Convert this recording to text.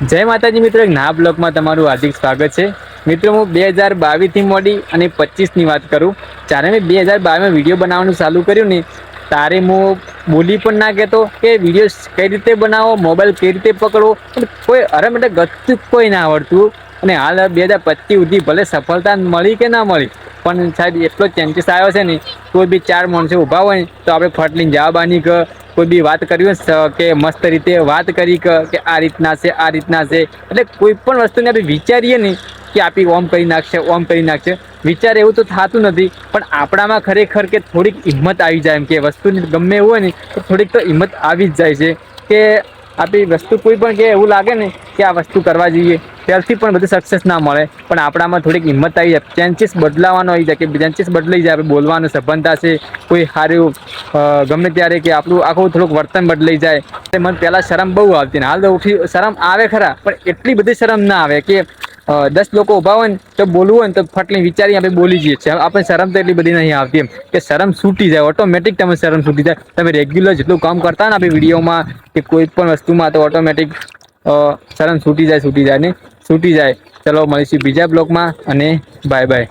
જય માતાજી મિત્રો, એક નવા બ્લોગમાં તમારું હાર્દિક સ્વાગત છે। મિત્રો હું 2022થી મોડી અને 25ની વાત કરું। જ્યારે મેં 2022માં વિડીયો બનાવવાનું ચાલુ કર્યું ને તારે હું બોલી પણ ના કહેતો કે વિડીયો કઈ રીતે બનાવો, મોબાઈલ કઈ રીતે પકડવો, કોઈ અરે મને ગતું કોઈ ના આવડતું। અને હાલ 2025 સુધી ભલે સફળતા મળી કે ના મળી, પણ સાહેબ એટલો ચેન્જીસ આવ્યો છે ને, કોઈ બી ચાર માણસો ઊભા હોય ને તો આપણે ફટલીને જવાબ આની કે કોઈ બી વાત કરી કે મસ્ત રીતે વાત કરી કે આ રીતના છે, આ રીતના છે। એટલે કોઈ પણ વસ્તુને આપણે વિચારીએ ને કે આપી ઓમ કરી નાખશે, ઓમ કરી નાખશે, વિચાર એવું તો થતું નથી। પણ આપણામાં ખરેખર કે થોડીક હિંમત આવી જાય, એમ કે વસ્તુની ગમે એવું હોય ને તો થોડીક તો હિંમત આવી જ જાય છે કે આપણી વસ્તુ કોઈ પણ કે એવું લાગે ને કે આ વસ્તુ કરવા જઈએ ત્યારથી પણ બધું સક્સેસ ના મળે, પણ આપણામાં થોડીક હિંમત આવી જાય, ચેન્જીસ બદલાવાનો આવી જાય કે ચેન્જીસ બદલાઈ જાય, આપણે બોલવાનું સભાનતા છે, કોઈ સારું ગમે ત્યારે કે આપણું આખું થોડુંક વર્તન બદલાઈ જાય। મને પહેલાં શરમ બહુ આવતી ને હાલ તો શરમ આવે ખરા, પણ એટલી બધી શરમ ના આવે કે 10 લોકો ઊભા હોય ને તો બોલવું હોય ને તો ફટલી વિચારી આપણે બોલી જઈએ છીએ। આપણે શરમ તો એટલી બધી નહીં આવતી, એમ કે શરમ છૂટી જાય, ઓટોમેટિક તમે શરમ છૂટી જાય। તમે રેગ્યુલર જેટલું કામ કરતા ને આપણે વિડીયોમાં કે કોઈ પણ વસ્તુમાં તો ઓટોમેટિક શરમ છૂટી જાય ને છૂટી જાય। ચલો મળીશું બીજા બ્લોગમાં અને બાય બાય।